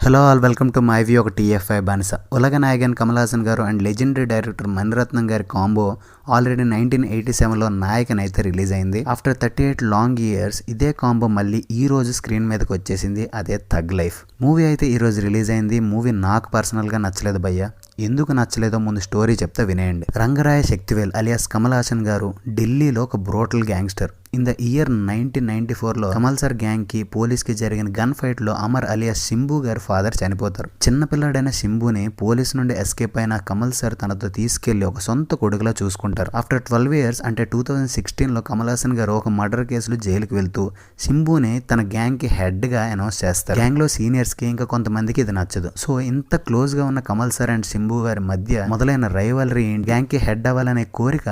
Hello all welcome to my view ఒక TFI బానిస. ఉలగ నాయగన్ కమల్ హాసన్ గారు అండ్ లెజెండరీ డైరెక్టర్ మణిరత్నం గారి కాంబో ఆల్రెడీ 1987లో నాయకన్ అయితే రిలీజ్ అయింది. ఆఫ్టర్ 38 లాంగ్ ఇయర్స్ ఇదే కాంబో మళ్ళీ ఈ రోజు స్క్రీన్ మీదకి వచ్చేసింది. అదే థగ్ లైఫ్ మూవీ అయితే ఈ రోజు రిలీజ్ అయింది. మూవీ నాకు పర్సనల్ గా నచ్చలేదు భయ్య. ఎందుకు నచ్చలేదో ముందు స్టోరీ చెప్తే వినేయండి. రంగరాయ శక్తివేల్ అలియాస్ కమల్ హాసన్ గారు ఢిల్లీలో ఒక brutal gangster. In the year 1994లో కమల్ సార్ గ్యాంగ్ కి పోలీస్ కి జరిగిన గన్ ఫైట్ లో అమర్ అలియాస్ శంభు గారి ఫాదర్ చనిపోతారు. చిన్నపిల్లాడైన శంభుని పోలీస్ నుండి ఎస్కేప్ అయిన కమల్ సార్ తనతో తీసుకెళ్లి ఒక సొంత కొడుకులా చూసుకుంటారు. ఆఫ్టర్ 12 ఇయర్స్ అంటే 2016లో కమల్ హాసన్ గారు ఒక మర్డర్ కేసులో జైలుకి వెళ్తూ శంభుని తన గ్యాంగ్ కి హెడ్ గా అనౌన్స్ చేస్తారు. గ్యాంగ్ లో సీనియర్స్ కి ఇంకా కొంతమందికి ఇది నచ్చదు. సో ఇంత క్లోజ్ గా ఉన్న కమల్ సార్ అండ్ శంభు గారి మధ్య మొదలైన రైవలరీ గ్యాంగ్ కి హెడ్ అవ్వాలనే కోరిక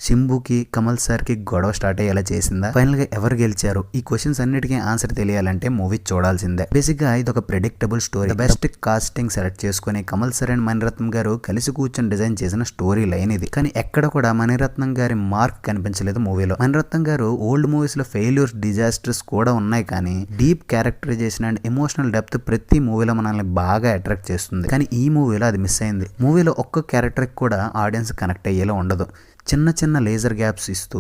శంభుకి కమల్ సార్ కి గొడవ స్టార్ట్ అయ్యేలా చేసిందా? ఫైనల్ గా ఎవరు గెలిచారు? ఈ క్వశ్చన్స్ అన్నిటికీ ఆన్సర్ తెలియాలంటే మూవీ చూడాల్సిందే. బేసిక్ గా ఇది ఒక predictable story. Best casting select చేసుకుని కమల్ సార్ అండ్ మణిరత్నం గారు కలిసి కూర్చొని డిజైన్ చేసిన స్టోరీ లైన్ ఇది. కానీ ఎక్కడ కూడా మణిరత్నం గారి మార్క్ కనిపించలేదు మూవీలో. మణిరత్నం గారు ఓల్డ్ మూవీస్ లో ఫెయిల్యూర్స్, డిజాస్టర్స్ కూడా ఉన్నాయి, కానీ deep characterization and emotional depth ప్రతి మూవీలో మనల్ని బాగా అట్రాక్ట్ చేస్తుంది. కానీ ఈ మూవీలో అది మిస్ అయింది. మూవీలో ఒక్క క్యారెక్టర్ కూడా ఆడియన్స్ కనెక్ట్ అయ్యేలా ఉండదు. చిన్న చిన్న లేజర్ గ్యాప్స్ ఇస్తూ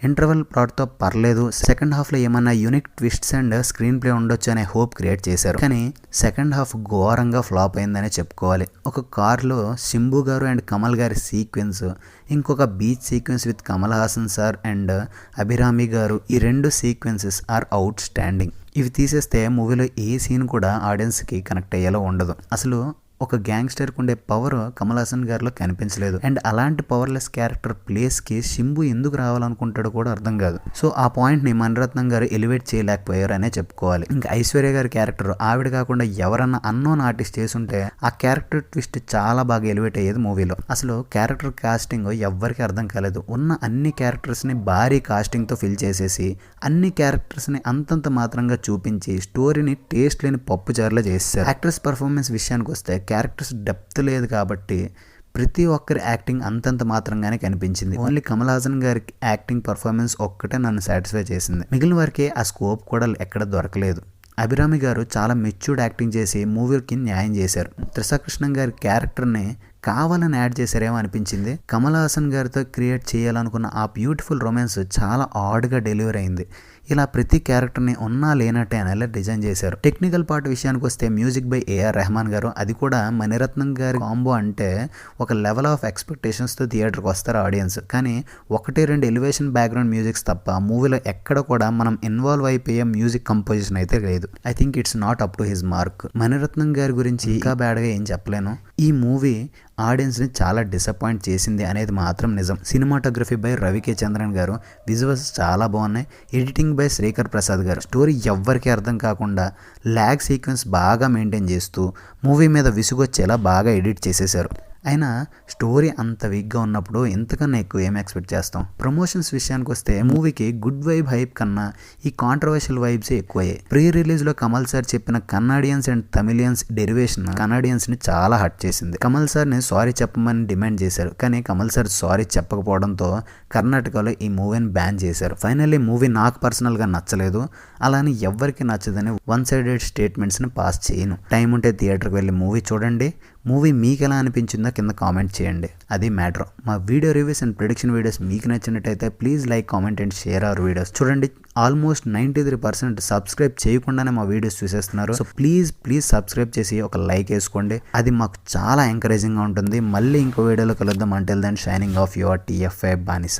ఇంటర్వెల్ ప్లాట్తో పర్లేదు, సెకండ్ హాఫ్లో ఏమన్నా unique twists and screen play ఉండొచ్చు అనే హోప్ క్రియేట్ చేశారు. కానీ సెకండ్ హాఫ్ ఘోరంగా ఫ్లాప్ అయిందనే చెప్పుకోవాలి. ఒక కార్లో శంభు గారు అండ్ కమల్ గారి సీక్వెన్స్, ఇంకొక beach sequence with Kamal Haasan sir and Abhirami గారు, ఈ రెండు సీక్వెన్సెస్ ఆర్ అవుట్ స్టాండింగ్. ఇవి తీసేస్తే మూవీలో ఏ సీన్ కూడా ఆడియన్స్కి కనెక్ట్ అయ్యేలా ఉండదు. అసలు ఒక గ్యాంగ్స్టర్కి ఉండే పవర్ కమల్ హాసన్ గారిలో కనిపించలేదు. అండ్ అలాంటి పవర్లెస్ క్యారెక్టర్ ప్లేస్కి శంభు ఎందుకు రావాలనుకుంటాడో కూడా అర్థం కాదు. సో ఆ పాయింట్ని మణిరత్నం గారు ఎలివేట్ చేయలేకపోయారు అనే చెప్పుకోవాలి. ఇంకా ఐశ్వర్య గారి క్యారెక్టర్ ఆవిడ కాకుండా ఎవరన్నా అన్నోన్ ఆర్టిస్ట్ చేసుంటే ఆ క్యారెక్టర్ ట్విస్ట్ చాలా బాగా ఎలివేట్ అయ్యేది మూవీలో. అసలు క్యారెక్టర్ కాస్టింగ్ ఎవ్వరికి అర్థం కాలేదు. ఉన్న అన్ని క్యారెక్టర్స్ని భారీ కాస్టింగ్తో ఫిల్ చేసేసి అన్ని క్యారెక్టర్స్ని అంతంత మాత్రంగా చూపించి స్టోరీని టేస్ట్ లేని పప్పు చారులా చేశారు. యాక్ట్రెస్ పర్ఫార్మెన్స్ విషయానికి వస్తే క్యారెక్టర్స్ డెప్త్ లేదు కాబట్టి ప్రతి ఒక్కరి యాక్టింగ్ అంతంత మాత్రంగానే కనిపించింది. ఓన్లీ కమల్ హాసన్ గారి యాక్టింగ్ పర్ఫార్మెన్స్ ఒక్కటే నన్ను సాటిస్ఫై చేసింది. మిగిలిన వారికి ఆ స్కోప్ కూడా ఎక్కడ దొరకలేదు. అభిరామి గారు చాలా మెచ్యూర్డ్ యాక్టింగ్ చేసి మూవీకి న్యాయం చేశారు. త్రిషాకృష్ణన్ గారి క్యారెక్టర్ని కావాలని యాడ్ చేశారేమో అనిపించింది. కమల్ హాసన్ గారితో క్రియేట్ చేయాలనుకున్న ఆ బ్యూటిఫుల్ రొమాన్స్ చాలా ఆడ్గా డెలివరీ అయింది. ఇలా ప్రతి క్యారెక్టర్ని ఉన్నా లేనట్టే అనేలా డిజైన్ చేశారు. టెక్నికల్ పార్ట్ విషయానికి వస్తే మ్యూజిక్ బై ఏఆర్ రెహమాన్ గారు, అది కూడా మణిరత్నం గారి కాంబో అంటే ఒక లెవెల్ ఆఫ్ ఎక్స్పెక్టేషన్స్తో థియేటర్కి వస్తారు ఆడియన్స్. కానీ 1-2 ఎలివేషన్ బ్యాక్గ్రౌండ్ మ్యూజిక్స్ తప్ప మూవీలో ఎక్కడ కూడా మనం ఇన్వాల్వ్ అయిపోయే మ్యూజిక్ కంపోజిషన్ అయితే లేదు. I think it's not up to his mark. Mani Ratnam గారి గురించి ఇంకా బ్యాడ్గా ఏం చెప్పలేను. ఈ మూవీ ఆడియన్స్ని చాలా డిసప్పాయింట్ చేసింది అనేది మాత్రం నిజం. సినిమాటోగ్రఫీ బై రవికే చంద్రన్ గారు, విజువల్స్ చాలా బాగున్నాయి. ఎడిటింగ్ బై శ్రీకర్ ప్రసాద్ గారు. స్టోరీ ఎవ్వరికీ అర్థం కాకుండా ల్యాగ్ సీక్వెన్స్ బాగా మెయింటైన్ చేస్తూ మూవీ మీద విసుగొచ్చేలా బాగా ఎడిట్ చేసేశారు. అయినా స్టోరీ అంత వీక్గా ఉన్నప్పుడు ఇంతకన్నా ఎక్కువ ఏం ఎక్స్పెక్ట్ చేస్తాం. ప్రమోషన్స్ విషయానికి వస్తే మూవీకి గుడ్ వైబ్ హైప్ కన్నా ఈ కాంట్రవర్షియల్ వైబ్సే ఎక్కువయ్యాయి. ప్రీ రిలీజ్లో కమల్ సార్ చెప్పిన కన్నాడియన్స్ అండ్ తమిళియన్స్ డెరివేషన్ కన్నాడియన్స్ని చాలా హర్ట్ చేసింది. కమల్ సార్ని సారీ చెప్పమని డిమాండ్ చేశారు, కానీ కమల్ సార్ సారీ చెప్పకపోవడంతో కర్ణాటకలో ఈ మూవీని బ్యాన్ చేశారు. ఫైనల్లీ మూవీ నాకు పర్సనల్గా నచ్చలేదు. అలానే ఎవ్వరికి నచ్చదని వన్ సైడెడ్ స్టేట్మెంట్స్ని పాస్ చేయను. టైం ఉంటే థియేటర్కి వెళ్ళి మూవీ చూడండి. మూవీ మీకు ఎలా అనిపించిందో కింద కామెంట్ చేయండి. అది మ్యాటర్. మా video reviews and prediction videos మీకు నచ్చినట్టయితే please like, comment and share our videos. చూడండి, ఆల్మోస్ట్ 93% సబ్స్క్రైబ్ చేయకుండానే మా వీడియోస్ చూసేస్తున్నారు. సో ప్లీజ్ సబ్స్క్రైబ్ చేసి ఒక లైక్ వేసుకోండి. అది మాకు చాలా ఎంకరేజింగ్గా ఉంటుంది. మళ్ళీ ఇంకో వీడియోలో కలుద్దాం. Until then shining of your TFI బానిస.